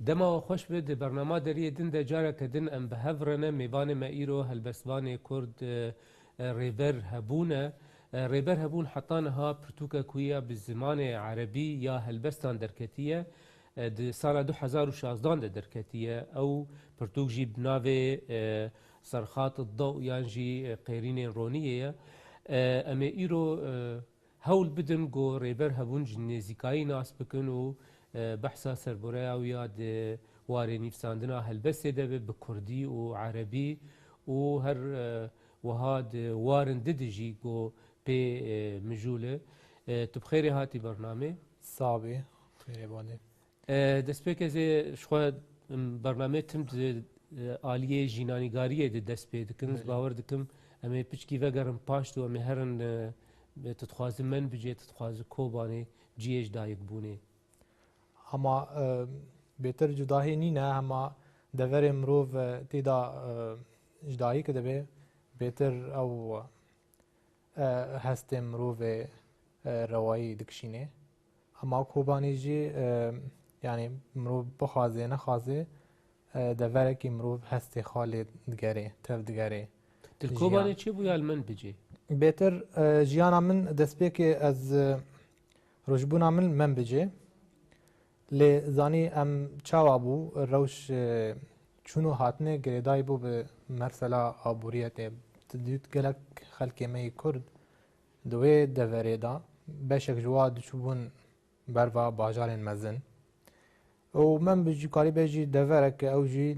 دما خوش بده برنامه داری دن ده جاره کدن ام به هفرنه میوان ما ایرو هلبسوان کرد ریبر هبونه ریبر هبون حطانها پرتوکا کویا بالزمان عربی یا هلبستان درکتیه د سال 2016 ده درکتیه او پرتوک جی بناوی سرخات الضوء یانجی قیرین رونیه اما ایرو هول بدن گو ریبر هبون جنزیکایی ناس بکن و بحثا سربورا و یاد واري نفساندنا هلبسه ده بكردي وعربي وهر وهاد وارن ددجي جو بي مجوله تبخيري هاتي برنامج صعبه خير بانه دست بك زي شو برنامج تم آلیه جینانیگاریه ده دست پی دکنز باور دکم اما پیچکی وگرم پاشتو اما هرن تتخوازی من بجه تتخوازی کوبانه جیش دایک بونه اما بهتر جداهی نینه اما دور مروف تیدا جداهی که دبه بهتر او هست مروف روایی دکشینه اما کوبانی جی یعنی مروف بخوازه نخوازه دور که مروف هست خالد دگره تف دگره دل کوبانی چی بویال من بجه؟ بهتر جیانا من دست به که از رجبونا من بجه لی زانی ام چاوا بو روش چونو هاتنه گریدای بو به مرسلا آبوریت تدیوت گلک خلک می کرد دوی دوریدا بشک جواد چوبون بروا باجارن مزن و من بجی کاری بجی دورک او جی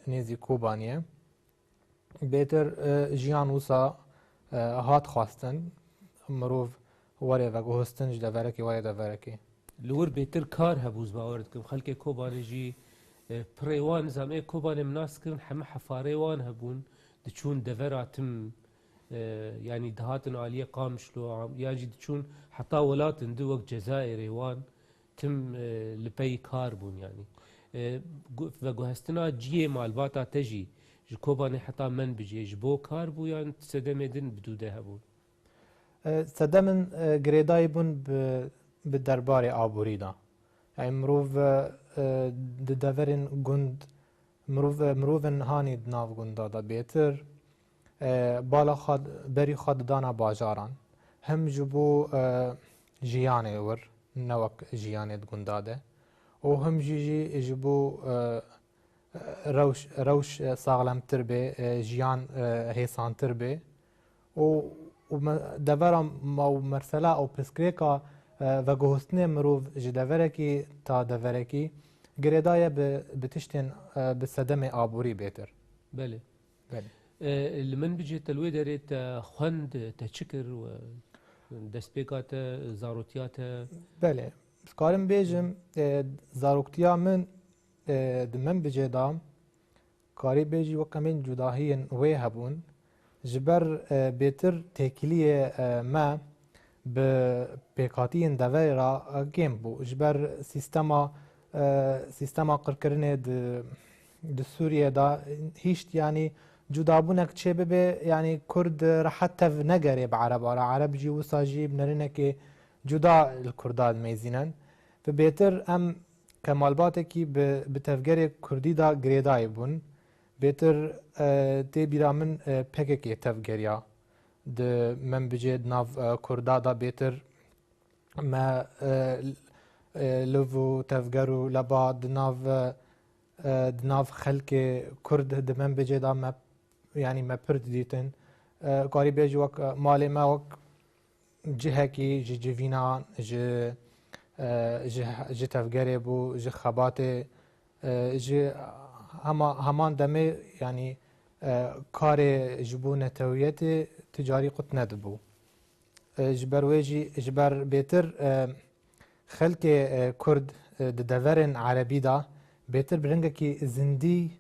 نیزی کوبانیه بهتر جیان وسا هات خواستن مروف واره و گوهستن جی دورکی واره دورکی لور بهتر کار هبوز باورد کم خلک کوبانی جی پریوان زمه کوبانی مناس کن همه حفاره وان هبون دچون دوراتم يعني دهاتن عالية قامشلو ياجي دچون حتى ولاتن دوك جزائري وان تم لبي كاربون يعني فجوهستنا جيه مالباتا تجي جكوباني حتى من بيجي جبو كاربو يعني تسدمدن بدوده هبون سدمن جريداي بون بالدرباري آبوريدا يعني مروف ددفرن جند مروفن هاني دناف جندادا بيتر بالا خاد بری خاد دانا باجاران هم جبو جیانه ور نوک جیانه گنداده و هم جی جبو روش ساغلم تر به جیان هیسان تر به و دورا ما مرسلا او پسکریکا و گوهستنه مروف جدورکی تا دورکی گریدای بتشتن بسدم آبوری بیتر بله بله لمن بيجي تلوي داريت خوند تشكر ودسبيكات زاروتيات بله سكارم بيجم زاروكتيا من دمن بيجي دام كاري بيجي وكمن جداهين وي هبون جبر بيتر تكليه ما ببيكاتين دافيرا جيم بو جبر سيستما قركرنه د سوريا دا هيشت يعني جدابونك چه ببه يعني كرد رحت نگره بعرب على عرب جي وساجي بنرنك جدا الكرداد ميزينن فبيتر ام كمالباتكي بتفجر كردي دا گريداي بون بيتر تي بيرامن PKK تفجريا د من بجد ناف كردادا بيتر ما لوفو تفجرو لبعض دناف خلق كرد د من بجد ما يعني ما برد ديتن قاري بيجي وك مالي ما وك جهكي جي جيفينان جي تفجري بو جي خباتي جي همان دمي يعني كاري جبو نتويتي تجاري قط ندبو جبر ويجي جبر بيتر خلق كرد دفرن عربي دا بيتر برنگكي زندي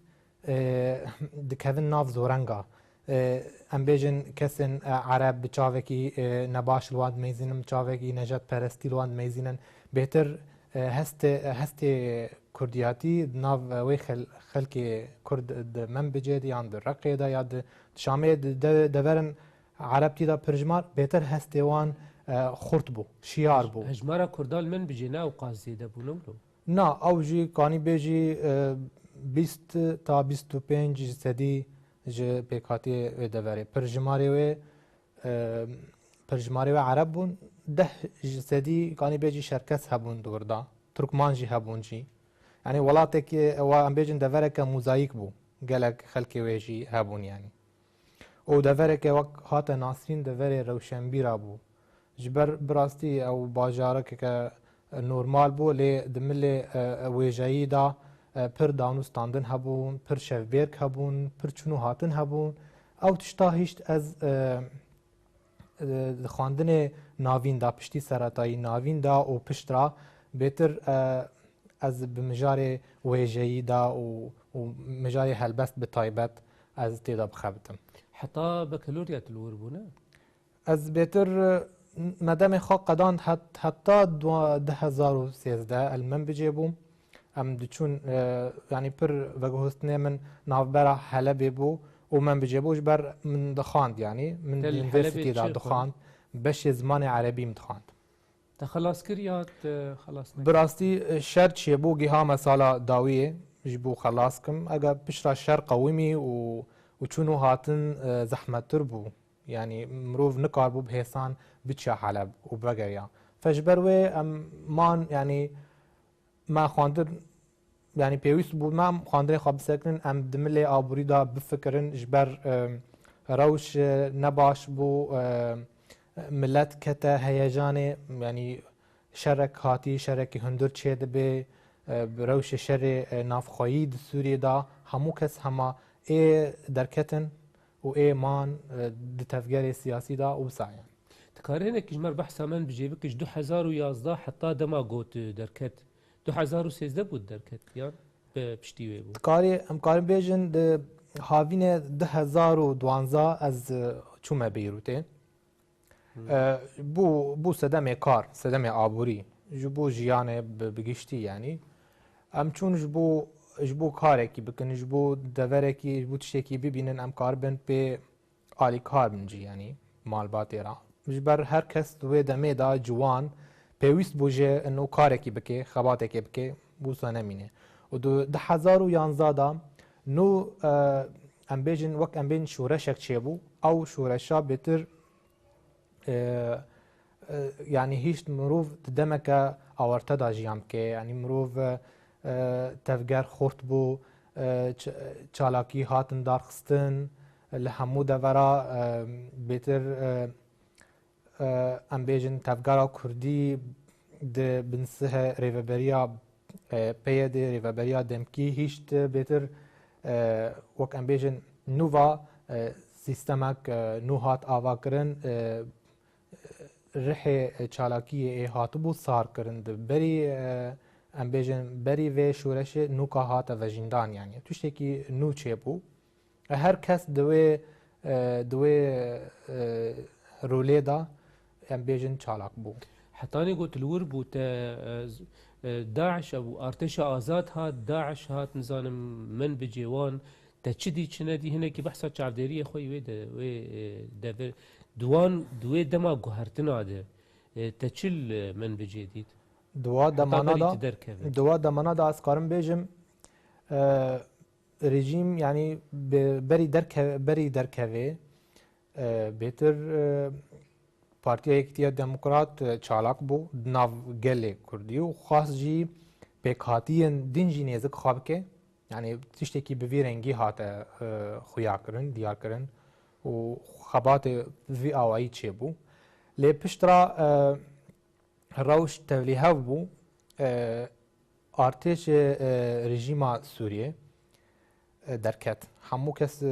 دكهفن ناف زورنگا ام بيجن كسن عرب بچاوكي نباش الواد ميزينن بچاوكي نجات پرستی الواد ميزينن بهتر هست كردياتي ناف وي خلقي كرد من بجد يان بالرقي دا ياد شامي دورن عربتي دا برجمار بهتر هستوان خرط بو شيار بو هجمارا كردال من بجينا وقازي دبو نملو نا او جی کانی بیجی 20 تا 25 جسدی جه پیکاتی دوره پرجماری و عرب بون 10 جسدی کانی بیجی شرکت هبون دوردا ترکمان جی هبون جی يعني ولاتك وام بيجن دفرك موزايك بو قالك خلكي ويجي هابون يعني او دفرك وقت هات ناصرين دفر روشنبير بو جبر براستي او باجارك ك نورمال بو لي دملي ويجاي دا پر داونو ستاندن هبون پر شفبيرك هبون پر چونو هاتن هبون او تشتا هیشت از خواندن ناوین دا پشتی سرطایی ناوین دا او پشترا بهتر از بمجار ویژه‌ای دا و مجار هلبست بتایبت از تیدا بخبتم حتى بكالوريات الوربونه از بهتر مدام خا قدان حتی 2013 المن بجيبو ام دچون يعني پر وجهستنه من نافبرا حلب بو ومن بجيبوش بر من دخاند يعني من اليونيفرسيتي دا دخاند باش زمان عربي مدخاند تخلص كريات خلاص براستي شرط شيبو جها مساله داويه جبو خلاصكم اجا بشرا شر قومي وچونو هاتن زحمه تربو يعني مروف نقاربو بهيسان بتشا حلب وبقريا فجبروي ام مان يعني ما خواندر يعني بيويس بو ما خواندري خاب سكن ام دملي ابوريدا بفكرن جبر روش نباش بو ملت كتا هيجاني يعني شرك هاتي شركي هندر چه دبي بروش شر نافخويي سوريا دا همو كس هما اي دركتن و اي مان دتفجير سياسي دا وسايا تكارينك جمر بحثا من بجيبكش 2011 حتى دما قوت دركت 2013 بود دركت يعني بشتي بو تكاري امكاري بيجن هاوين 2012 از چوما بيروتي بو سدم کار سدم آبوری جبو جیانه بگشتی یعنی ام چون جبو کاره کی بکن جبو دوره کی جبو تشکی ببینن ام کار بن به آلی کار بنجی یعنی مال باتیرا جبر هر کس دوی دمه دا جوان پیوست بوجه انو کاره کی بکه خباته کی بکه بو سنمینه و 2011 دا نو ام بیجن وقت ام بین شورشک چیبو او شورشا بتر يعني هيش مروف دمك اورتا دا جيام كي يعني مروف تفجر خورت بو چالاكي هاتن دار خستن لهمو دورا بيتر ام بيجن تفجر كردي د بنسه ريفابريا بيد ريفابريا دمكي هيش بيتر وك ام بيجن نوفا سيستمك نوهات آواكرن رح چالاکی هاتبو سار کرند بری ام بیجن بری و شورش نوکا هات و جندان یعنی توشتی کی نو چه بو هر کس دوی رولی دا ام بیجن چالاک بو حتى أنا قلت الورب بو داعش أو ارتش آزاد هات داعش هات نظام من بجيوان تشدي چندي هنا كي بحثا چارديري خوي وي دوی دما گوهرتنا ده تچل من بجدید دوا دمانا دا اسکارم بیجم رژیم یعنی بری درکوه بهتر پارتیا یکتیا دموکرات چالاک بو ناو گله کردی و خاص جی پیکاتین دین جی نزک خواب که یعنی تشتکی بوی رنگی هات خویا کرن دیار کرن و خبات في اوعي تشيبو لي بشترا روش توليها بو ارتش رژیما سوریه درکت همو کس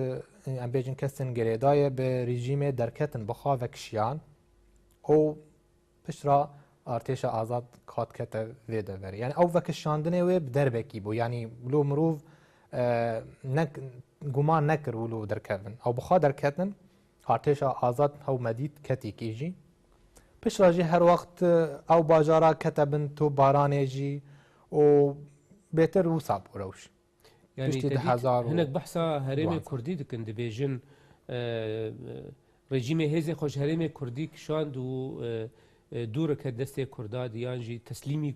ام بیجن کسن گریدای به رژیم درکتن بخوا وکشیان او بشترا ارتش آزاد کات کت ویده وری یعنی او وکشاندنه و بدربکی بو یعنی لو مروف گمان نکر ولو درکتن او بخوا درکتن ارتش آزاد هو مدید کتی کیجی پیش راجی هر وقت او باجارا کتبن تو بارانه جی و بهتر وصاب وروش يعني هناك بحثا هرم كردي دكن دبيجن رژیم هزی خوش هرم کردی کشاند و دور که دسته کردا دیان جی تسلیمی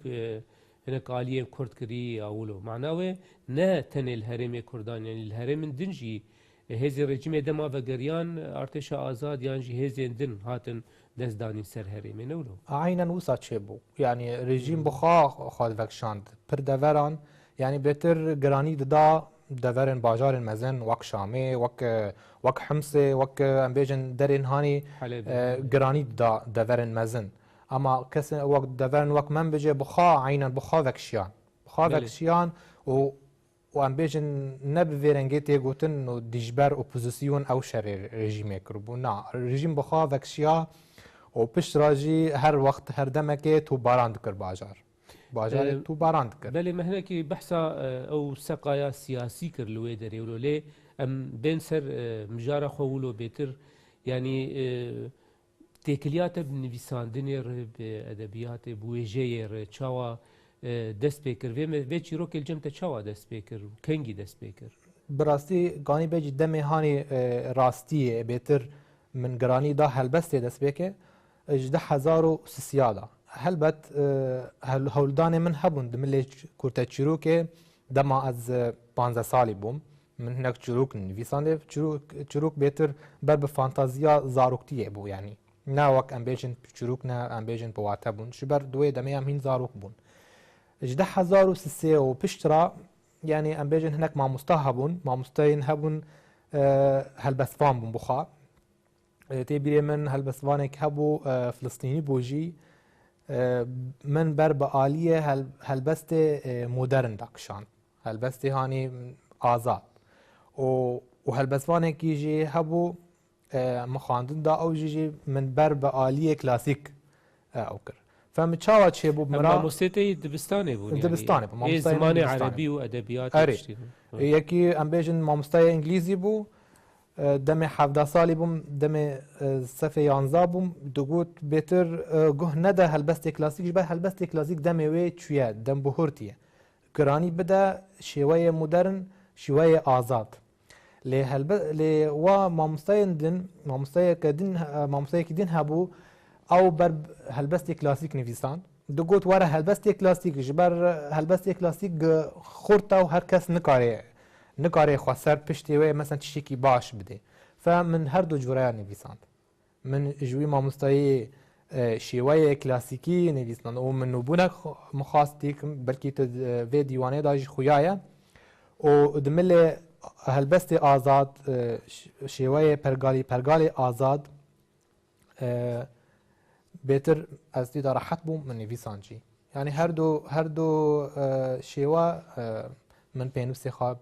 هناك عالية كرد كري أولو معناوه نا تني الهرم كردان يعني الهرم دنجي هزي رجيم دما وگريان ارتشا آزاد يعني هزي دن هاتن دست داني سر هرم نولو عينا وسا تشيبو يعني رژیم بخوا خود وکشاند پر دوران يعني بهتر گرانی دا دورن باجار مزن وک شامه وک حمصه وک ام بیجن درین هانی حلب گرانی دا دورن مزن اما کس وک دورن وک من بجه بخوا عينا بخوا وکشیان بخوا بله. وکشیان و ام بیجن نب ویرنگی تیگوتن و دیجبر اپوزیسیون او شر رژیم کربو نا رژیم بخوا وکشیا و پشت راجی هر وقت هر دمکه تو باران دکر باجار تو باران دکر بله مهنكي بحثا او سقايا سياسي كر لوي دري ولو لي ام بين سر مجارة خولو بيتر يعني تيكليات بنفيساندني بأدبيات بويجي تشاوا دست بيكر في چيروك الجمت تشاوا دست بيكر كنجي دست بيكر براستی گانی بیج دمی هانی راستیه بهتر من گرانی دا هلبسته دست بکه 10000 دا هلبت هولدان من هبون دملی کورتا چروکه دما از 15 سالی بوم من هناك چروک نویسانده چروک بهتر بر به فانتازیا زاروکتیه بو يعني نا وك امبيجن چروک نا امبيجن بواتا بون شبر دوی دمی هم هین زاروک بون 10000 و پشترا يعني امبيجن هناك مع مستهبون مع مستين هبون هلبسفان بون بخا تبري من هلبسفانك هبو فلسطيني بوجي من بر بآلية هلبست مودرن داكشان هلبست هاني آزاد وهلبسفانك يجي هبو مخاندن دا او جيجي من بر بآلية كلاسيك اوكر فمتشاوى تشيبو اما موسيقى دبستاني بون دبستاني يعني زمان عربي وادبيات يكي امبيجن مامستاي انجليزي بو دم 17 سالي بوم دم صفه 11 بوم دغوت بيتر گه نده هلبست كلاسيك جبه هلبست كلاسيك دم وي تشيا دم بهورتيه قراني بدا شويه مودرن شويه آزاد لي و مامستاي كدين هبو او بر هلبست كلاسيك نویسان دغوت ورا هلبست كلاسيك جبر هلبست كلاسيك خورتا و هر کس نکاره خسر پشتی و مثلا تشکی باش بده فمن هر دو جورا نویساند من جوی مامستای شیوه کلاسیکی نویساند و من نبونه مخاصتی بلکی تو وی دیوانه داج خویایه و دمل هلبست آزاد شیوه پرگالی آزاد بهتر از دی راحت بوم من نویسانجی یعنی هر دو شیوه من پینوس خواب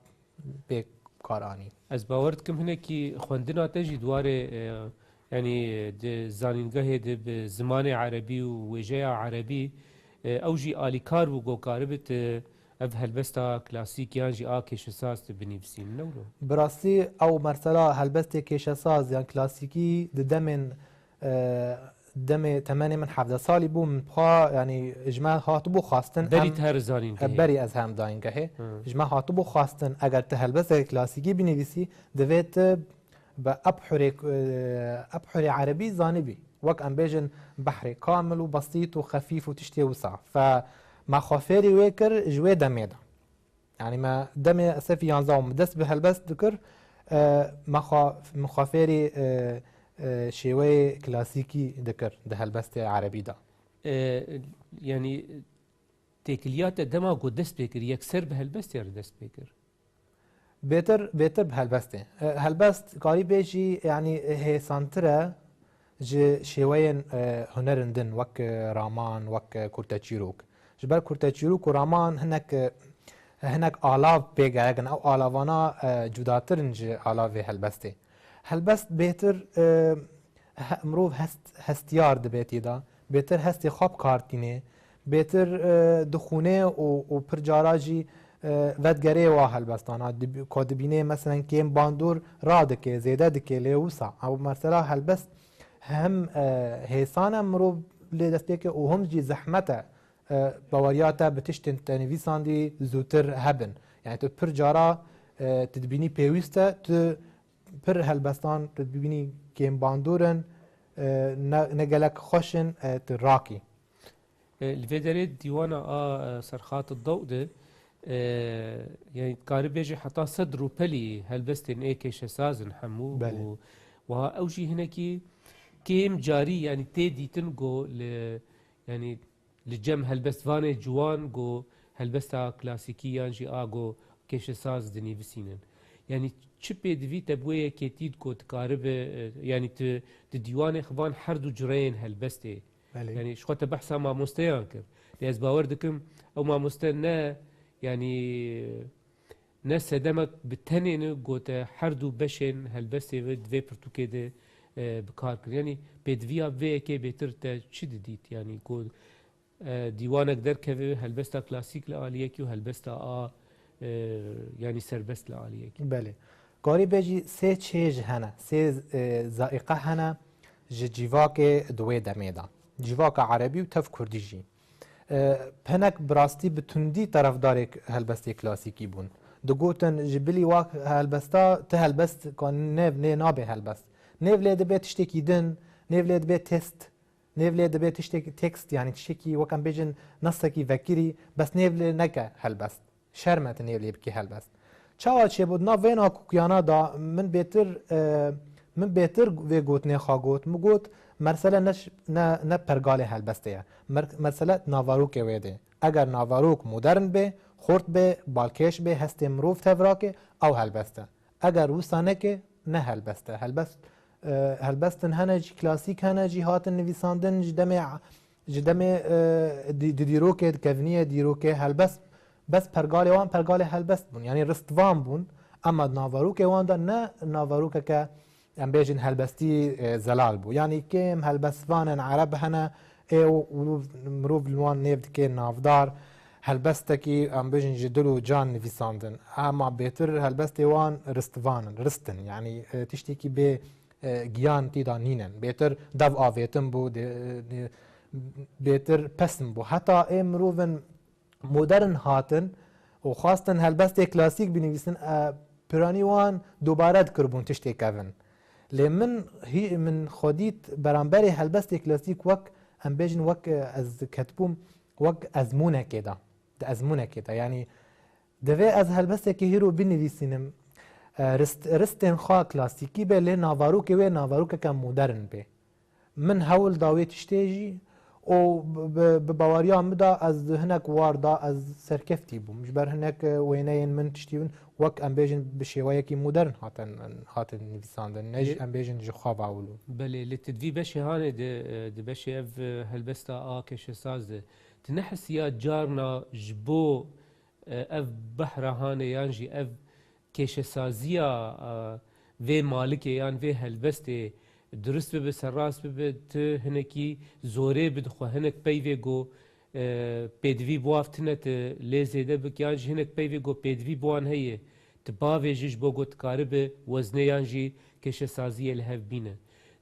بکارانی از باورد کم هنه کی خوندنا تجی دواره يعني زانينگاه د زمان عربي ووجه عربي او جي اليكار و گوكاربت اف هلبستا كلاسيك يعني جي كيش اساس بنفسين نولو براسي او مرسلا هلبست كيش اساس يعني كلاسيكي دمن دم 8 من 17 سالي بو من بخا يعني اجماع هاتبو خاصتن بري تهر زانينگاه بري از هم داينگاه اجماع هاتبو خاصتن اگر تهلبست كلاسيكي بنفسي دويت بأبحر عربي زانبي وك أمبيجن بحري كامل وبسيط وخفيف وتشتي وسع فما خافيري ويكر جوي دميدا يعني ما دمي سفي ينزاوم دس بهالبس ذكر ما خافيري شوي كلاسيكي ذكر ده هالبس عربي دا يعني تكليات دما قد دس بيكر يكسر بهالبس يا دس بيكر بهتر بهالبسته هالبست قريب يجي يعني هي سانترا جي شوين هنرندن وك رامان وك كورتاتشيروك جبال كورتاتشيروك ورامان هناك آلاف بيجاغن او آلافانا جداترنج آلاف هالبسته هالبست بهتر مروف هستيار دبيتي دا بهتر هستي خواب كارتيني بهتر دخونه و پرجاراجي ودگره و هلبستانا کادبینه مثلا کیم باندور رادکه زیده دکه لیوسا او مثلا هلبست هم هیسان مرو لدسته که او هم جی زحمته باوریاتا بتشتن تنویسان دی زوتر هبن یعنی تو پر جارا تدبینی پیوسته تو پر هلبستان تدبینی کیم باندورن نگلک خوشن تو راکی الفيدري ديوانا سرخات الضوء ده يعني تقارب بيجي حتى صدروا بلي هلبستن كيش سازن حمو بله. وها اوجي هناكي كيم جاري يعني تيدي تنقو يعني لجم هلبست فاني جوان جو هلبستا كلاسيكيا جي اغو كيش ساز دني بسينن يعني تشبي دفي تبويه كيتيد كو تقارب يعني تديوان خبان حردو جرين هلبستي بله. يعني شخوت بحثا ما مستيان كر لأز باوردكم او ما مستنا يعني ناس دمك بالتنين قوت حردو بشن هلبستي ود في برتوكي ده بكار كر يعني بيدفيا في كي بيتر تشدديت يعني قول دیوانک در که هلبستا کلاسیک لعالیه کی و هلبستا يعني سربست لعالیه کی. بله. کاری بجی سه چیز هنه، سه ذائقه هنه جیواک دوی دمیدا. جیواک عربی و تف کردی جی. پنک براستی بتندی طرفدار هلبستی کلاسیکی بون. دگوتن جبلی واق هلبستا ته هلبست کن نه نابه هلبست. نو لید بیت تشتکی دن، نو لید بیت تست. نيفلي دبي تشتكي تكست يعني تشتكي وكان بيجن نصكي فكري بس نيفلي نكا هلبست شرمت نيفلي بكي هلبست چاوا چه بود نا وینا کوکیانا دا من بهتر وی گوت نه خاگوت مگوت مرسله نش نه پرگال هلبسته مرسله ناواروک ویده اگر ناواروک مدرن به خورد به بالکش به هست مروف تفراک او هلبسته اگر وستانه که نه هلبسته هلبستن هنجي كلاسيك هنجي هاتن نویساندن جدمه دیروکه کفنیه دیروکه هلبست بس پرگال وان پرگال هلبست بون يعني رستوان بون اما ناواروك وان دا نه ناواروك که ام بيجن هلبستي زلال بو يعني كيم هلبستوان عرب هنا مروف الوان نيفد كي نافدار هلبستكي ام بيجن جدلو جان نویساندن اما بيتر هلبستي وان رستن يعني تشتكي به گیان تیدا نینن بهتر دو آویتن بو بهتر پسن بو حتی امروون مدرن هاتن و خواستن هلبست کلاسیک بنویسن پرانی وان دوباره کربون تشتی کون لمن هی من خودیت برانبری هلبست کلاسیک وک ام بیجن وک از کتبوم وک ازمونه کدا ازمونه کدا یعنی دوی از هلبست که هیرو بنویسینم رستن خوا کلاسیکی به لی ناواروک و ناواروک که مدرن به من هول داوی تشتیجی او بباوریا مدا از هنک واردا از سرکفتی بو مش بر هنک وینین من تشتیون وک ام بیجن بشیوایی کی مدرن هاتن نویساندن نج ام بیجن جو خواب اولو بله لتدوی بشی هانه ده بشی اف هلبستا کش ساز تنحس یا جارنا جبو اف بحر هانه یانجی اف کش سازیا و مالک یان و هلبسته درست به سراس به ته هنکی زوره بدخو هنک پیوی گو پدوی بوافتنت لیزیده بکیان هنک پیوی گو پدوی بوان هیه تباوی جش بگو تقارب وزنه یانجی کش سازی الهف بینه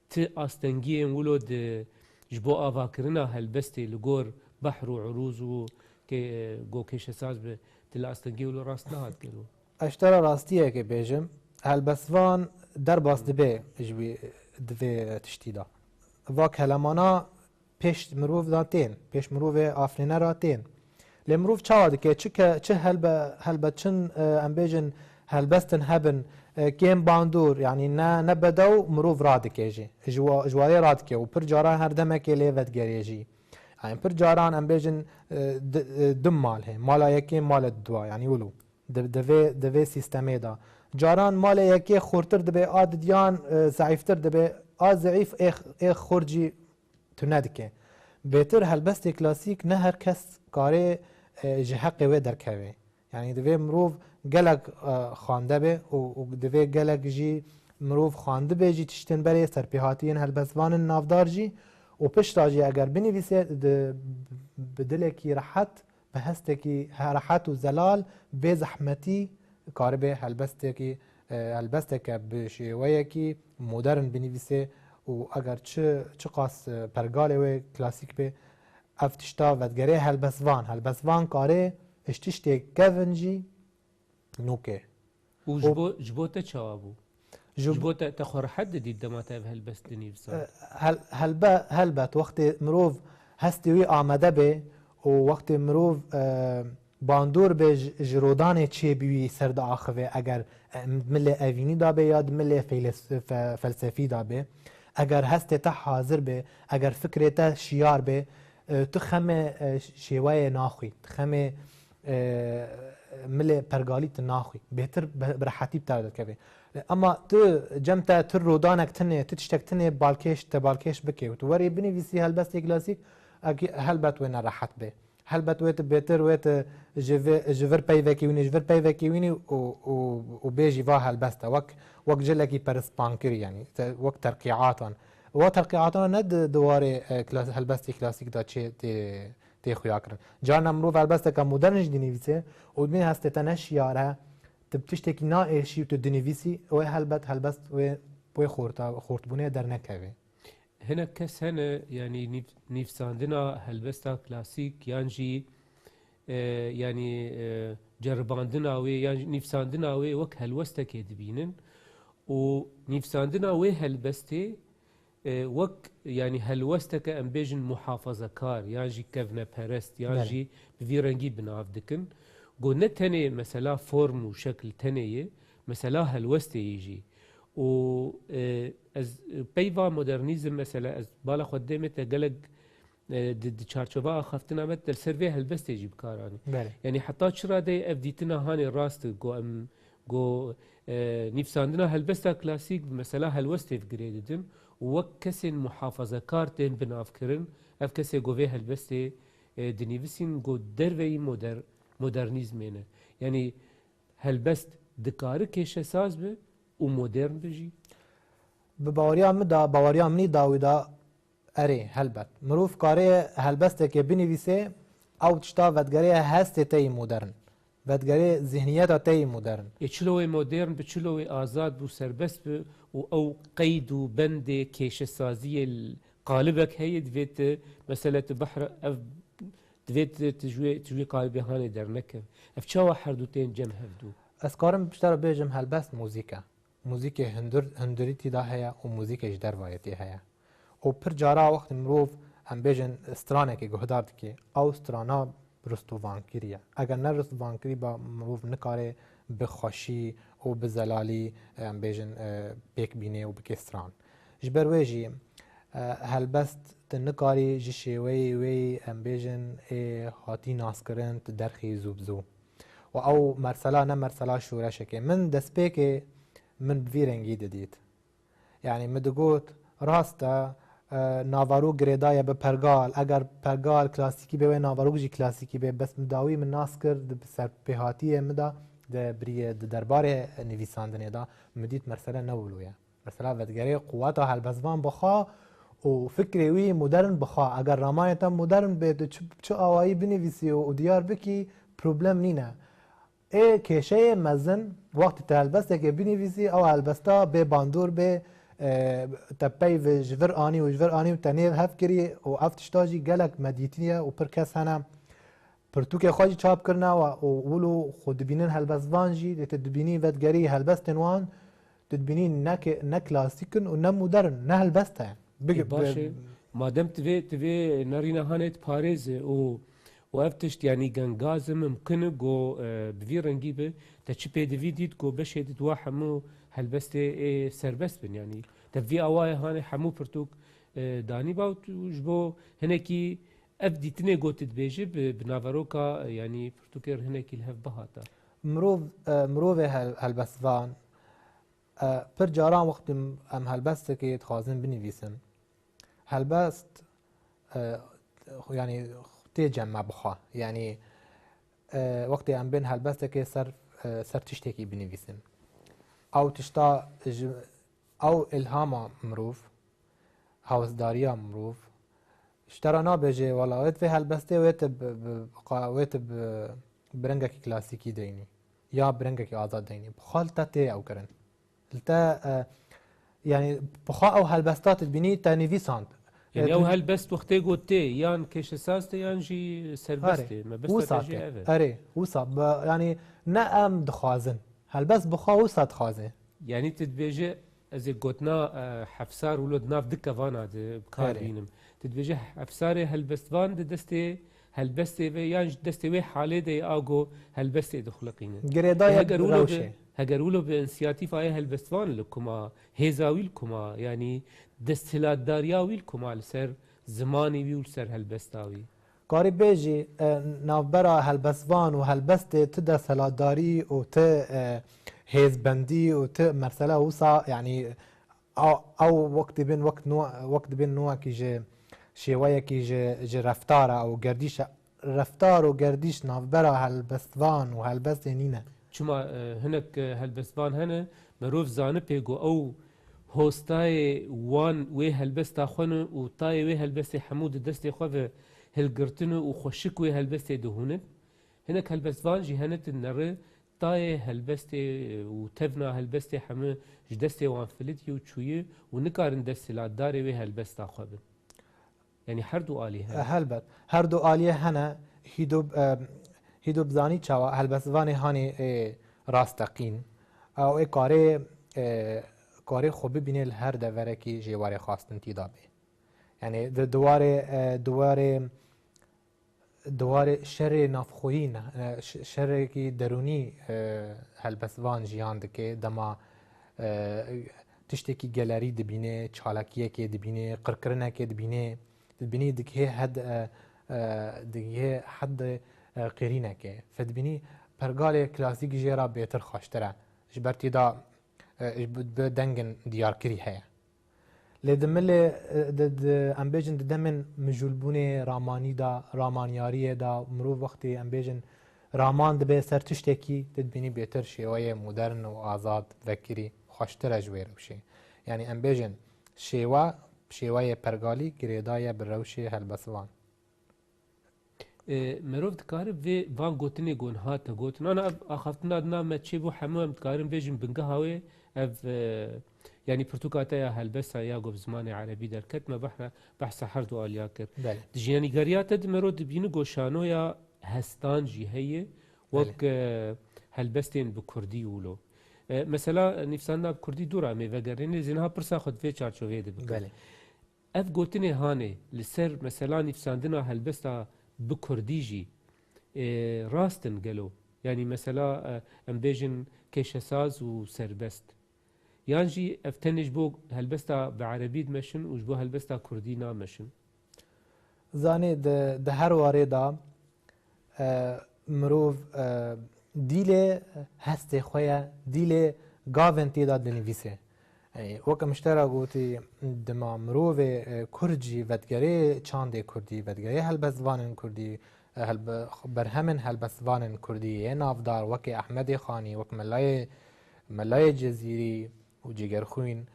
ته آستنگی ولو ده جبو آواکرنا هلبسته لگور بحر و عروض و که گو کش ساز به تل آستنگی ولو راست نهاد کرو اشترا راستیه که بیجم هلبسوان در باس دبی جوی دوی تشتیدا و کلمانا پیش مروف داتین پیش مروف آفرینه راتین لمروف چاواد که چه هلبت چن ام بیجن هلبستن هبن کیم باندور یعنی نه بدو مروف رادکه جی جواری رادکه و پر جاران هر دمکه لیوت گریجی يعني پر جاران ام بیجن دم مال هي مالا یکی مال دوا يعني ولو دوی سیستمی دا جاران مال یکی خورتر دبی آد دیان ضعیفتر دبی آد ضعیف ایخ خورجی تندکه بهتر هلبست کلاسیک نه هر کس کاره جحق و درکوه یعنی دوی مروف گلگ خانده به و دوی گلگ جی مروف خانده به جی تشتن بری سرپیهاتین هلبستوان نافدار جی و پشتا جی اگر بنویسه بدل کی راحت به هستکی راحت و زلال به زحمتی کار به هلبسته که به شیوه کی مدرن بنویسه و اگر چه قاس پرگاله و کلاسیک به افتشتا ودگره هلبسوان کاره اشتشتی کونجی نوکه و جبوته چوابو جبوته تخور حد دید دماته هلبست نویسه هلبت وقت مروف هستی وی آمده به و وقت مروف باندور به جرودان چه بیوی سرد آخوه اگر مل اوینی دابه یاد مل فلسفی دابه اگر هست تا حاضر به اگر فکر تا شیار به تو خم شیوه ناخوی خم مل پرگالیت ناخوی بهتر برحتی بتردد که اما تو جمتا تر رودانک تنه تشتک تنه بالکش تبالکش بکی و تو وری بنویسی هلبست کلاسیک هلبت وين راحت به هلبت ويت بيتر ويت جفر بايفكي ويني جفر بايفكي ويني و بيجي فاها هلبستا وك جلكي برسبانكري يعني وقت ترقيعاتن وترقيعاتن ند دواري كلاس هلبستي كلاسيك دا تشي تي خويا كرن جانا مروف هلبستا كمودرنج دينيفيسي ودمين هست تنش يارها تبتشتكي ناقشي وتدينيفيسي و هلبست و بوي خورتبونه در نكوي هنا کس هنه یعنی نیفساندنا هلبستا کلاسیک یعنی یعنی جرباندنا و یعنی نیفساندنا و وک هلوستا که دبینن و نیفساندنا و هلبسته وک یعنی هلوستا که ام بیجن محافظه کار یعنی کفنه پرست یعنی بویرنگی بناف دکن گو نه تنه مثلا فرم و شکل تنه مثلا هلوسته یجی و از پیوا مدرنیزم مثلا از بالا خدمت قلق د چارچوبا خفتنا مت دل سروي هلبست يجيب كاراني يعني حتى شرا دي افديتنا هاني راست جو ام جو نفساندنا هلبستا كلاسيك مثلا هلوست في جريدن وكسن محافظه كارتين بنافكرن اف كسي جو في هلبست دنيفسين جو دروي مودرنيزمينه يعني هلبست دكار كيش اساس به ومودرن بجي بباوريا مدا باوريا مني داودا اري هلبت مروف كاري هلبست كي بنويسه او تشتا ودگري هست تي مودرن ودگري ذهنيات تي مودرن يچلوي مودرن بچلوي آزاد بو سربست بو او قيد وبند كيش سازي القالبك هي دفيت مسألة بحر اف دفيت تجوي قالب هاني درنك اف چاوا حردوتين جم هفدو اسكارم بشتر بيجم هلبست موزيكا موزیک هندریتی دا هیا و موزیکش دروایتی هیا و پر جارا وقت مروف هم بیجن استرانه که گهدارد که او استرانا رستوان کریه اگر نه رستوان کری با مروف نکاره بخوشی و بزلالی هم بیجن بیک بینه و بک استران جبر ویجی هلبست تنکاری جشیوی وی هم بیجن هاتی ناس کرن درخی زوبزو و او مرسلا نه مرسلا شورشه که من دست که من بفيرنجي ديت يعني مدقوت راستا نافارو جريدايا ببرغال اگر برغال كلاسيكي بي نافارو جي كلاسيكي بي بس مداوي من ناسكر بسر بهاتيه مدا ده بري دربار نويساندني دا مديت مرسله نولويا مرسله ودگري قواتها هلبزوان بخا وفكري وي مودرن بخا اگر رمايتا مودرن بي چو اوائي بنويسي و ديار بكي بروبلم نينا ای کشه مزن وقت تلبسته که بنویسی او البستا به باندور به تپی و جور آنی و تنیل هف کری و افتشتاجی گلک مدیتیه و پر کس هنم پر تو که خواهی چاپ کرنا و اولو خود بینن هلبسوان جی تدبینی ودگری هلبستنوان تدبینی نه کلاسیکن و نه مدرن نه هلبسته باشه مادم تبي نارينا هانت باريز و افتشت يعني جنغازم ممكن جو بفيرنجي به تشبي ديفيديت جو بشهد دوا حمو هلبسته سربست بن يعني تبي اواي هاني حمو برتوك داني باو جبو هناكي افديتني جو تدبيجي بنافاروكا يعني برتوكر هناكي الهف بهاتا مروف هلبسوان پر جاران وقت ام هلبسته که تخازن بنویسن هلبست يعني تجمع بخوا يعني وقتی ام بین هلبسته که سر تشتکی بنویسن او تشتا او الهام مروف هاوسداریا مروف اشترانا بجه ولایت و هلبسته ویت برنگک کلاسیکی دینی یا برنگک آزاد دینی بخال تا تی او کرن تا يعني بخا او هلبستات بني تنويساند يعني او هلبست وقتي قلتي يان كيش اساسته يان جي سربستي ما بس تجي اري وصاب يعني نأم دخازن هلبست بخا وصاد خازن يعني تدبيجي از قلتنا حفسار ولد ناف دكا فانا بكار بينم تدبيجي حفساري هلبست فان دستي هلبسته و یان دسته و حاله ده آگو هلبسته دخلقینه گریدای روشه هگرولو به انسیاتیف آیا هلبستوان لکما هزاویل کما یعنی دستلات داریاویل کما لسر زمانی ویول سر هلبستاوی کاری بیجی نافبرا هلبسوان و هلبسته ته دستلاتداری و ته هیزبندی و ته مرسله وسا يعني او وقت بين نوع كي جي شويه كي جي رفتار او گرديش رفتار و گرديش نافبرا هلبستوان و هلبست نينه چما هنك هلبستوان هنه مروف زانه پیگو او هوستای وان وی هلبستا خونه و تای وی هلبست حمود دست خواه هلگرتن و خوشک وی هلبست دهونه هنك هلبستوان جي هنت النره تای هلبست و تفنا هلبست همه جدست وان فلتي و چويه و نکارن دست لاداره وی هلبستا خواه يعني هر دو آليه هلبت هر دو آليه هنه هیدو بزانی چاوا هلبستوان هانی راستقین او کاری خوبی بینه هر دوره کی جواری خواستن تیدابه يعني دوار شر نافخوین شر کی درونی هلبستوان جیان دکه دما تشتکی گلری دبینه چالاکیه که دبینه قرقرنه که دبینه دکه حد قرینه که فدبینی پرگال کلاسیک جیرا بهتر خوشتره جبرتی دا دنگن دیار کری هیا لدمل امبیجن دمن مجولبونه رامانی دا رامانیاری دا مرو وقتی امبیجن رامان دبه سر تشتکی تدبینی بهتر شیوه مدرن و آزاد وکری خوشتره جویر بشه یعنی امبیجن شیوه پرگالی گریدای بروش هلبسوان مروف دکاره وان گوتنی گون هات گوتن انا اخفتنا دنا ما تشيبو حمام دکارن بيجن بنقهاوي اف يعني برتقاتا هلبسا يا قف زمان عربي دركت ما بحث حردو الياكر دجياني قريات دمرو دبين گوشانو يا هستان جي هي وك هلبستين بكردي ولو مثلا نفسنا بكردي دورا مي وگرين زينها برسا خد في چارچوبه ده بك اف گوتني هاني لسر مثلا نفساندنا هلبستا بكردي جي راستن قالوا يعني مثلا امبيجن كيشساز وسربست يانجي افتنج بو هلبستا بعربي مشن وجبو هلبستا كردي نامشن زاني ده هر واردا مروف ديله هسته خويا ديله غافنتي دا دنيفيسه وقت مشترى قوتي دما مروف كردجي ودگري چاند كردي ودگري هلبسوان كردي برهمن هلبسوان كردي نافدار وك احمد خاني وك ملاي جزيري وجيگر خوين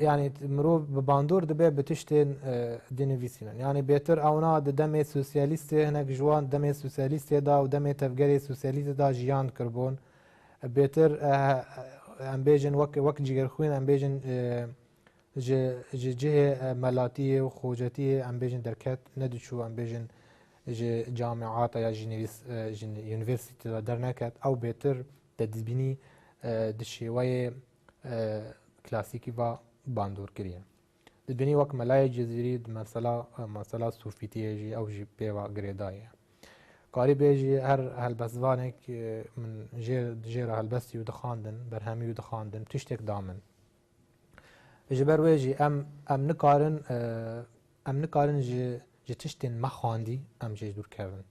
يعني مروف بباندور دبي بتشتن دنيفيسين يعني بيتر اونا دمي سوسياليست هناك جوان دمي سوسياليست دا ودمي تفگري سوسياليست دا جيان كربون بيتر امبيجن وك جيگر خوين امبيجن جه ملاتيه وخوجتيه امبيجن دركت ندشو امبيجن جامعات يا يونيفرسيتي درنكت او بيتر تدبيني دشيوي كلاسيكي با باندور كريا دبيني وك ملاي جزيري مثلا صوفيتي جي او جي بيوا غريدايه قاري بيجي هلبسوانك من جير هلبستي ودخاندن برهمي ودخاندن تشتك دامن جبر ويجي ام نقارن جي تشتن مخاندي ام جي دور كيفن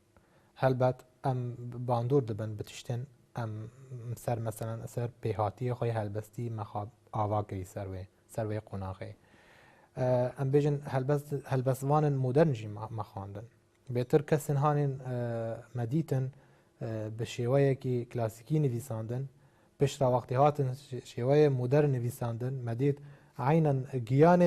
هلبت ام باندور دبن بتشتن ام سر مثلا سر بهاتي خوي هلبستي مخاب آوا كري سروي قناخي ام بيجن هلبسوان مودرن جي مخاندن بهتر کسین هانین مدیتن به شیوه کی کلاسیکی نویساندن پیش را وقتی هاتن شیوه مدرن نویساندن مدید عینا گیان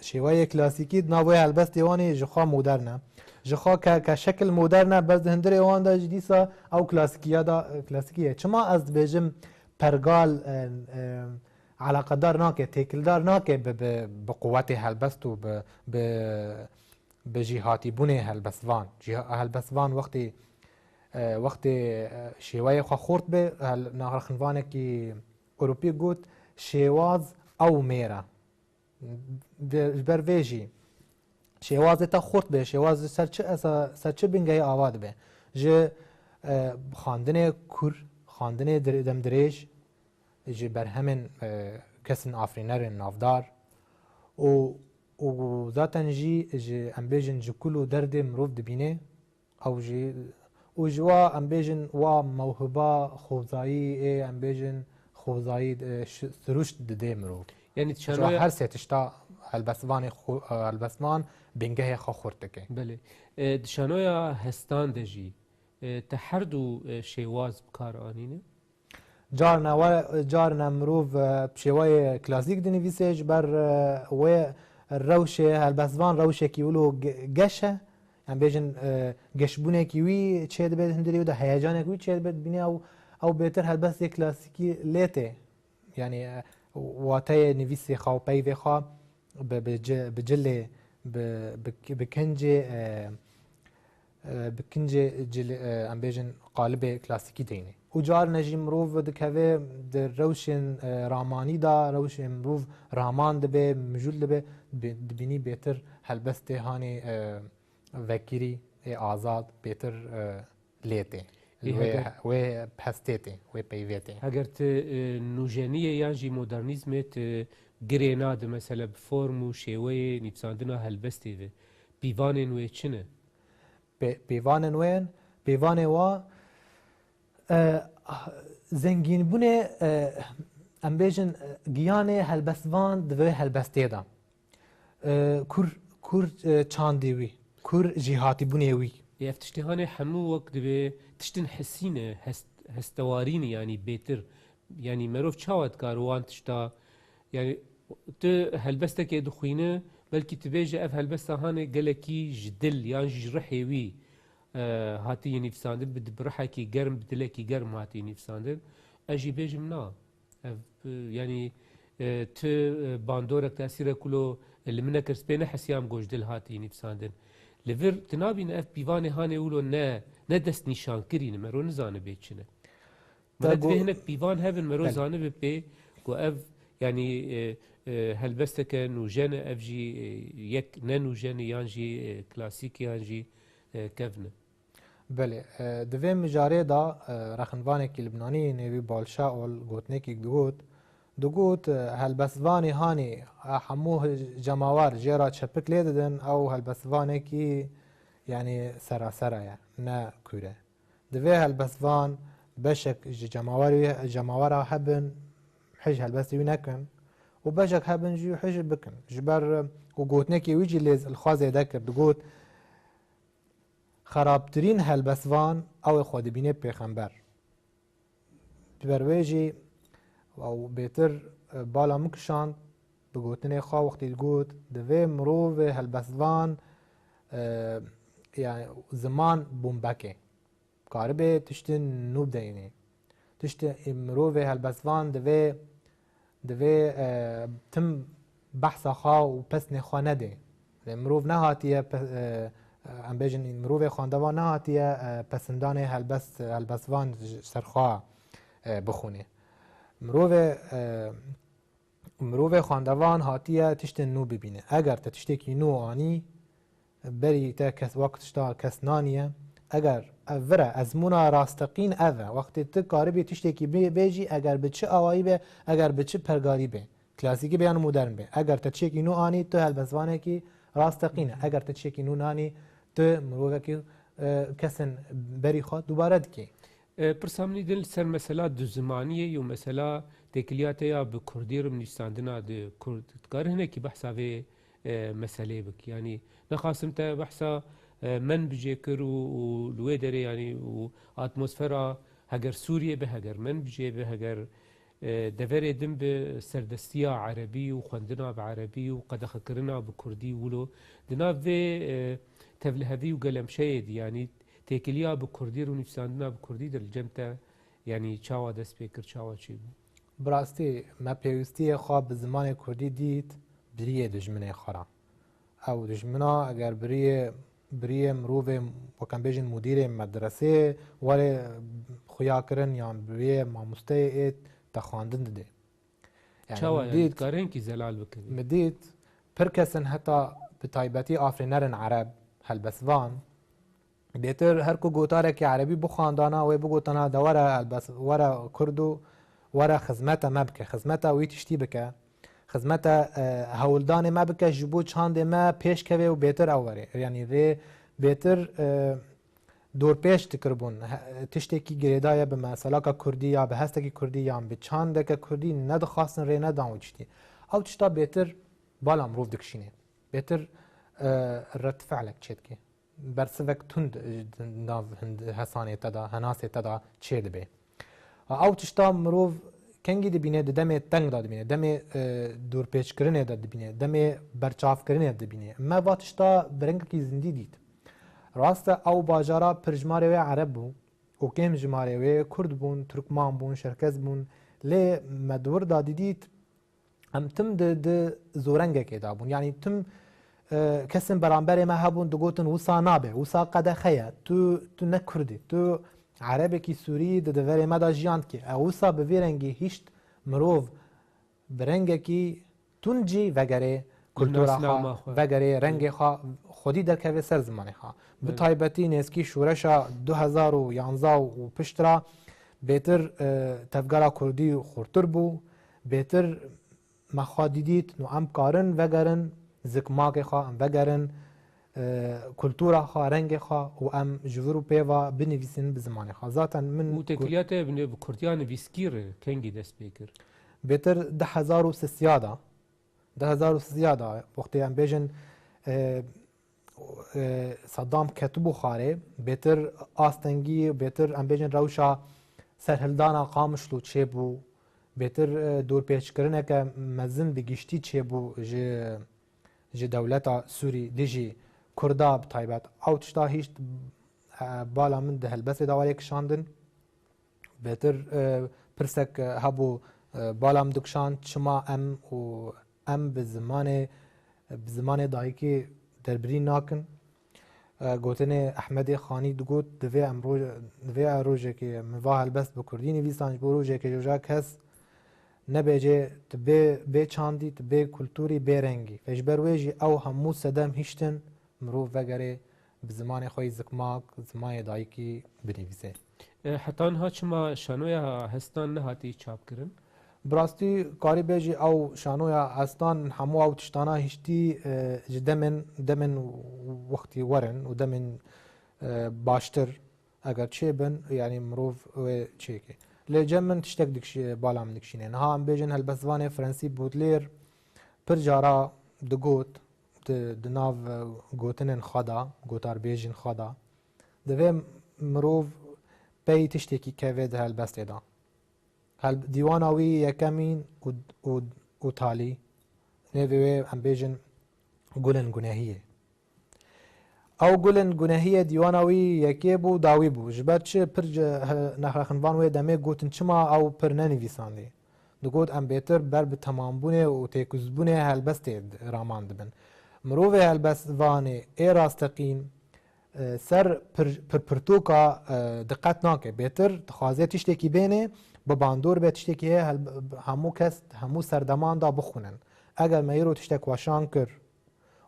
شیوه کلاسیکی ناوی هلبست دیوانی جخوا مدرنه جخوا که شکل مدرنه بس هندر ایوان دا جدیسا او کلاسیکیه چما از بیجم پرگال علاقه دار ناکه تکل دار ناکه به قوت هلبست و به بجهاتي بني هلبسوان وقتی شیوه خو خورد به نهر خنوانه کی اوروپی گوت شیواز او میرا برویجی شێوازێ تا خورد بێ شێواز سەر چ بنگەی ئاوا دەبێ ji xandinê kur xandinê demdirêj ji berhemên kesên afrînerên navdar û zaten jî ji em bêjin ji kul û derdê mirov dibîne ew jî û ji wa em bêjin wa mewhiba xwezayî ê em bêjin xwezayî siruşt didê mirov yani her sê tişta helbestvan bingehê xwe xurt dike. Belê dişanoya hestan de jî te her du şêwaz bi kar anîne? Carna mirov şêwayê klasîk dinivîse ji ber wê rewşê helbestvan rewşekî wilo geş e em bêjin geşbûnekî wî çê dibe hindirê û de heyecanekî wî çê dibe bîne ew bêtir helbestê klasîkî lê tê yani wateyê nivîsê xwe û peyvê xwe bi cilê bi kincê em bêjin qalibê klasîkî teyne û carne jî mirov dikeve di rewşên ramanî da rewşên mirov raman dibe mijûl dibe dibînî bêtir helbestê hanê vekirî ê azad bêtir lê tê wê hestê tê wê peyvê tê. Heger tu nûjeniyê yan jî modernîzmê tu girê nade mesela bi form û şêweyê nîvsandina helbestê ve pîvanên wê çi ne? Pêvanên wê pêvanê wa zengînbûnê em bêjin giyanê helbestvan di vê helbestê da kur çandê wî kur jîhatîbûnê wî ev tiştîhanê hemû wek dibe tiştin hesî ne hestewarî ne yanî bêtir yanî merov çawa dikar wan tişta yani tu helbestekê dixwîne belkî tu bêje ev helbesta hanê gelekî ji dil yan ji rihê wî hatiye nîvsandin bi rihekî germ bi dilekî germ hatiye nîvsandin ez jî bêjim na ev yanî tu bandorek tesîrek kulo li min nekir spê nehesiyam gojdil hatiye nîvsandin li vir tu nabîne ev pîvanê hanê wilo ne dest nîşankirîne mero nizane bê çi ne divê hinek pîvan hebin mero zanibe pê ku ev yanî helbesteke nûjen e ev jî yek ne nûjen e yan jî klasîk yan jî kevne. Belê di vê mijarê da rexinvanekî Libnanî nêvî Balşaol gotinekî digot helbestvanê hanê hemû cemawar jêra çepik lê didin ew helbestvanekî yanî serasera ye ne kûr e di vê helbestvan beşek ji cemawara hebin hij helbestê wî nekin û beşek hebin jî hij bikin ji ber û gotinekê wî jî lê xwazê dekir digot xerabtirîn helbestvan ew ê xwe dibîne pêxember ji ber wê jî ew bêtir bala min kişand bi gotinê xwe wextê digot di vê mirovê helbestvan yani ziman bombekê karibê tiştên nû bideyîne tiştê mirovê helbestvan divê tim behsa xwe û pesnê xwe nede mirov nehatiye em bêjin mirovê xwendevan nehatiye pesindanê helbestvan ser xwe bixûne mirovê xwendevan hatiye tiştên nû bibîne eger te tiştekî nû anî berî te wek tişta kes naniye eger ev vir e ezmûna rasteqîn ev e wextê tu karibî tiştekî bêjî eger bi çi awayî be eger bi çi pergarî be klasîkî be yan modern be eger te tiştekî nû anî tu helbestvanekî rasteqîn e eger te tiştekî nû nanî tu mirovekî kesên berî xwe dubare dikî. Pirsa min dil ser mesela du zimaniyê û mesela têkiliya te ya bi Kurdî re nîşandina di Kurd dikare hinekî behsa vê meselê bik yanî nexwasim te behsa men bijêkir û li wê derê yanî û atmosfera heger Sûriyê be heger men bijê be heger deverê din bi serdestiya erebî û xwendina bi erebî û qedexekirina bi Kurdî wilo di nav vê tevlihevî û gelemşeyê dî yanî têkiliya bi Kurdî û nîşandina bi Kurdî de li cem te yanî çawa dest pê kir çawa çê bû. Bi rastî me pêwîstiyê xwe bi zimanê Kurdî dît biriyê dijminê xwe ra ew dijmina eger biriyê mirovê wek em bêjin mudîrê medresê warê xuya kirin yan biriyê mamosteyê ê te xwandin dide çawa dît karenkî zelal bikin me dît pir kesin heta بتایبەتی ئافرێنەرن عەرەب هەلبەسڤان بێتر هەرکو گۆتارێکی عەرەبی بخواندانە وێ بگوتەنە دە وەرە کورد و وەرە خزمەتە مە بکە خزمەتە وی تشتی بکە خزمەتە هەوڵدانێ مە بکە ji بۆ çandê me pêşkeve û bêtir ew were yanî rê bêtir dorpêş dikiribûn tiştekî girêdaye bi meselaka Kurdî ya bi hestekî Kurdî yan bi çandeke Kurdî nedixwastin rê nedan wî tiştî ew tişta bêtir bala mirov dikişîne bêtir retfeelek çê dike bersivek tund nav hesanê te da henasê te da çê dibe ew tişta mirov kengî dibîne di demê teng da dibîne demê dorpêçkirinê de dibîne demê berçavkirinê dibîne me va tişta bi rengekî zindî dît rast e ew bajara pir ji malê wê Ereb bû û kêm ji malê wê Kurd bûn Türkman bûn Şerkez bûn lê me di wir da dîdît em tim di zorengekê da bûn yanî tim kesin beramberê me hebûn digotin wisa nabe wisa qedexe ye tu ne Kurdî tu Erebekî Sûrî di deverê me da jiyan dike ew wisa bi vê rengî hîşt mirov bi rengekî tund jî vegerê kultura xwe vegerê rengê xwe xwedî derkeve ser zimanê xwe bi taybetî nêzkî şûreşa 2011 û piştra bêtir tevgera Kurdî xurtir bû bêtir me xwe dîdît û em karin vegerin zikmakê xwe em vegerin kultura xwe rengê xwe û em ji vir û pêva binivîsin bi zimanê xwe zaten min û tekiliyatê bi Kurdiya nivîskîr kengî dest pê kir bêtir 2003 da wextê em bêjin Saddam ketibû xarê bêtir astengî bêtir em bêjin rewşa serhildana Qamişlo çêbû bêtir dorpêçkirineke mezin bi giştî çêbû ji dewleta Sûrî dijî Kurda bi taybet ew tişta hîşt bala min di helbesê da warê kişandin bêtir pirsek hebû bala min dikişand çima em bi zimanê dayîkê derbirî nakin gotinê Ehmedê Xanî digot divê rojekê min va helbest bi Kurdî nivîsan ji bo rojekê joja kes nebêje tu bê çandî tu bê kulturî bê rengî ji ber wê jî ew hemû sedem hîştin mirov vegerê bi zimanê xwe zikmak zimanê dayîkî binivîse hetan ha çima şanoya hestan nehatî çapkirin bi rastî karî bêjî ew şanoya hestan hemû ew tiştana hîştî ji demên wextî werin û demên baştir eger çêbin yanî mirov wê çêke lê cem min tiştek bala min dikişîne niha em bêjin helbestvanê Frensî Baudelaire pir cara digot di nav gotinên xwe da gotarbêjên xwe da divê mirov pey tiştekî keve di helbestê da dîwana wî yekemîn û talî nêvê wê em bêjin Gulên Gunehiyê ew Gulên Gunehiyê dîwana wî yekê bû dawî bû ji ber çi pir nexrexinvan wê demê gotin çima ew pir nenivîsandî digot em bêtir ber bi temambûnê û têkuzbûnê helbestê raman dibin mirovê helbestvanê ê rasteqîn ser pirpirtûka diqet nake bêtir dixwaze tiştekî bêne bi bandor bê tiştekî heye hemû kes hemû serdeman da bixwînin eger me îro tiştek weşan kir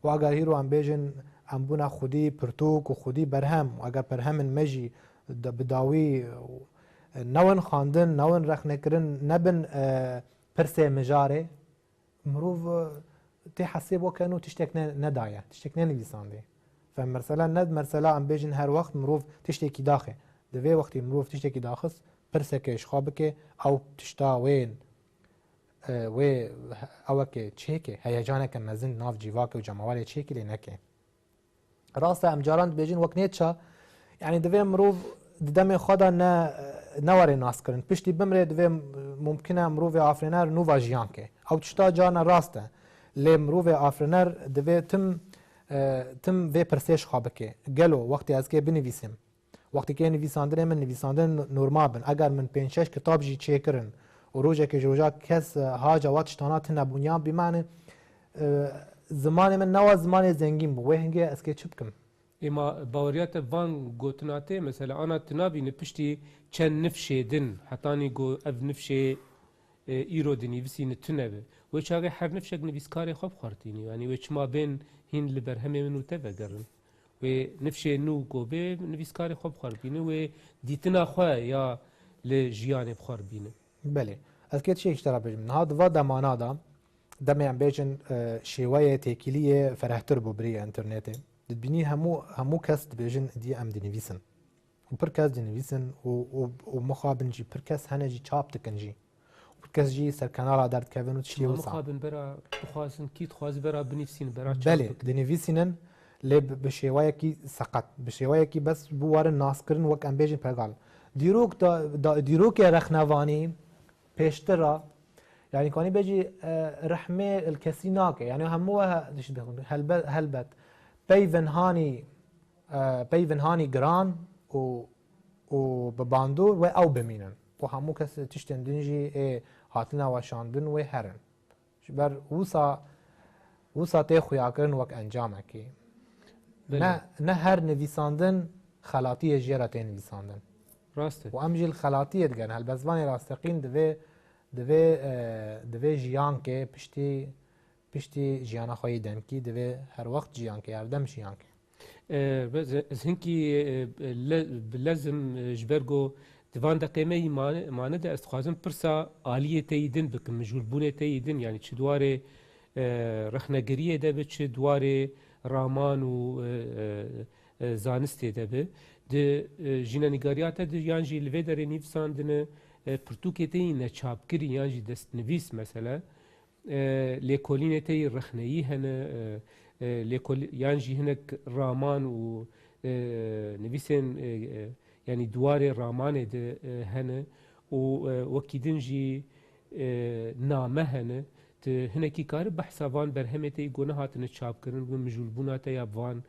û eger îro em bêjin em bûne xwedî pirtûk û xwedî berhem û eger berhemên me jî bi dawî newin xandin newin rexnekirin nebin pirsê mijarê mirov tê hesê boken û tiştek nedaye tiştek nenivîsandî fe mesela ned mesela em bêjin her wext mirov tiştekî daxe divê wextî mirov tiştekî daxist pirsekê ji xwe bike ew tişta wê ewekê çêke heyecaneke mezin nav cîvakê û cemawarê çêkî lê neke rast e em caran dibêjin wek nêça yanî divê mirov di demê xwe da newere naskirin piştî bimrê divê mumkin e mirovê afrêner nûva jiyan ke ew tişta carna rast e lê mirovê afrêner divê tim vê pirsê ji xwe bike gelo wextê ez kê binivîsim wextî nivîsandinê min nivîsandin normal bin eger min 5-6 kitab jî çêkirin û rojekê ji roja kes haca wa tiştana tune bûniyan bîmane zimanê min newa zimanê zengîn bû wê hingê ez kê çi bikim êma baweriyata van gotinatê mesela ana tu nabîne piştî çend nifşê din hetanî ev nifşê îro dinivîsîne tune be wê çavê her nifşek nivîskarê xwe bixwartînî yanî wê çima bên هین لبر همه منو تفگرن و نفشه نو گوبه نویسکاری خوب خور بینه و دیتنا خواه یا لجیان بخور بینه. بله از که چی اشترا بجم نهاد و دمانا دا دمی ام بیجن شیوه تکیلی فرهتر بو بری انترنت دبینی همو کس بیجن دی ام دنویسن و پر کس دنویسن و مخابن جی پر کس هنه جی چاپ تکن جی پر کس جی سر کانالا درد کهون و تشتی وسع مخابن برا بخواسن کیت خواست برا بنفسین برا بله دنویسینن لب بشیوه کی سقط بشیوه کی بس بوار ناس کرن وک ام بیجن پرگال دیروک رخنوانی پیشترا يعني كوني بيجي رحمه الكسيناك يعني هموها ليش بيقول هلبت بيفن هاني جران و بباندور و او بمينن و همو كس تشتن دنجي هاتنا وشاندن و هرن شبر وسا تخو ياكرن وك انجامكي نه هر نویساندن خلاطی جیرت نویساندن راسته و امجی الخلاطیت گن هلبزوانی راستقین دوی جیان که پشتی جیانا خواهی دم کی دوی هر وقت جیان که هر دم جیان که از هنکی لازم جبرگو دوان دقیمه مانه ده استخوازم پرسا آلیه تاییدن بکن مجبور بونه تاییدن یعنی چه دواره رخنگریه ده به چه دواره رامان و زانسته ده به ده جینانیگاریات ده یانجی لوی داره نیفساندنه پرتوکه تی نچاب کری یانجی دست نویس مثلا لیکولینه تی رخنهی هنه یانجی هنک رامان و نویسن یعنی دواره رامان ده هنه و وکیدنجی نامه هنه ته هنکی کار بحثوان برهمه تی گونه هاتن چاب کرن و مجولبونا تی ابوان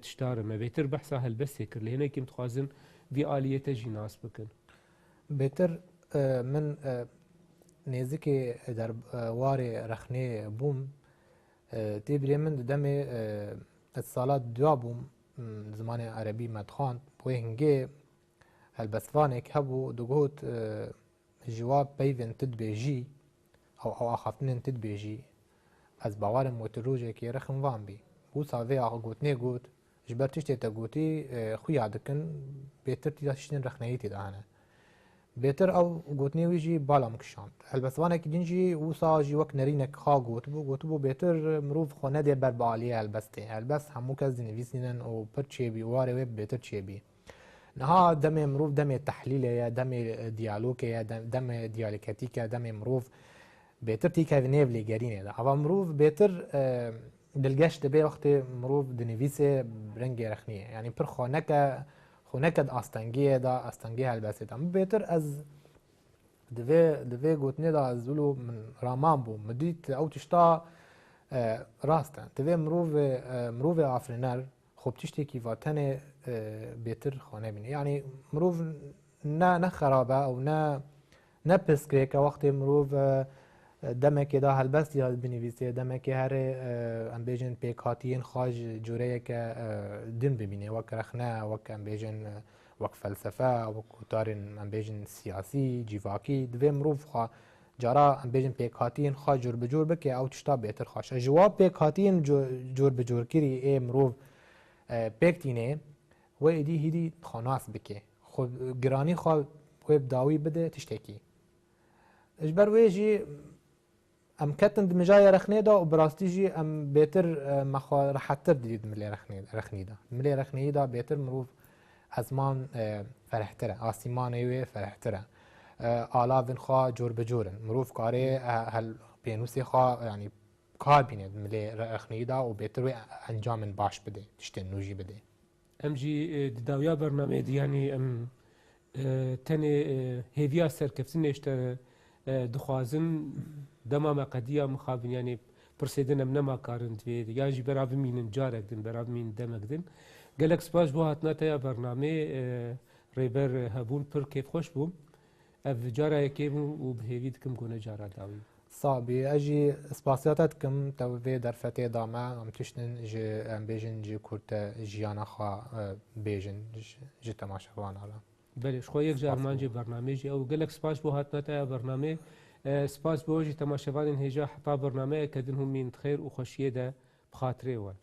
تشتاره ما بهتر بحثا هلبس کر لهنه کم تخوازن وی آلیت جیناس بکن بهتر من نزدیک در وار رخنه بوم تبري من دمي اتصالات دوابوم زمان عربي مدخان بوهنجي هالبسفانك هبو دقوت جواب بيفن تدبيجي او اخافتنين تدبيجي از باوارم وتروجه كي رخم وان بي بو صافي اخو قوتني قوت جبر تشتي تقوتي خويا دكن بيتر تشتين رخنيتي دهانه بهتر او قوتني ويجي بالا مكشاند هلبسوانه كي دينجي وصا جي وك نرينك خا قوتبو بهتر مروف خونه دي برباليه هلبسته هلبس همو كز نويسينن او پر چيبي واره ويب بهتر چيبي نها دم مروف دم تحليل يا دم ديالوج يا دم ديالكتيك دم مروف بهتر تي كافنيف لي جارينه ده اوا مروف بهتر دلگشت دبي وقت مروف دنويسه برنگ رخنيه يعني پر خونک آستانگیه دا آستانگی هلبسته دام بهتر از دوی گوتنی دا از ولو من رامان بو مدیت او تشتا راستن دوی مروف آفرینر خوب تشتی کی واتن بهتر خانه بینه یعنی مروف نه خرابه او نه پسکره که وقتی مروف دمکی دا هلبست یاد بنویسه دمکی هر ام بیجن پیکاتین خاج جوره که دین ببینه وک رخنه وک ام بیجن وک فلسفه وک کتارین ام بیجن سیاسی جیواکی دوی مروف خوا جارا ام بیجن پیکاتین خاج جور بجور بکه او تشتا بهتر خواشه جواب پیکاتین جور بجور کری ای مروف پیکتینه و ایدی هیدی خاناس بکه خود گرانی خوا ویب داوی بده تشتکی اجبر ویجی ام کتن دمجای رخنه دا و براستی جی ام بهتر مخوا راحتر دید ملی رخنی دا ملی رخنی دا بهتر مروف ازمان فرحتره آسیمان ایوه فرحتره آلاوین خواه جور بجورن مروف کاره هل پینوسی خواه یعنی کار بینید ملی رخنی دا و بهتر وی انجام باش بده تشتن نوجی بده ام جی داویا برنامه دی یعنی ام تنه هیویا سرکفتن اشتر دخوازن دما مقدیا مخابن یعنی پرسیدن نما کارند وید یا جی براب مین جارک دن براب مین دمک دن گلک سپاس بو هاتنا تا برنامه ریبر هبون پر کیف خوش بوم اف جارا یکیم و بهوید کم گونه جارا داوی صابي اجي سباسياتات كم توفي درفتي داما ام تشتن جي ام بيجن جي كورت جيانا خا بيجن جي تماشاوان على بله شخو یک جار مانجی برنامه جی او گلک سپاس بو هاتنا تا برنامه سپاس بو جی تماشاوان هجا حتا برنامه کدن هم من خیر و خوشیه ده بخاطره وان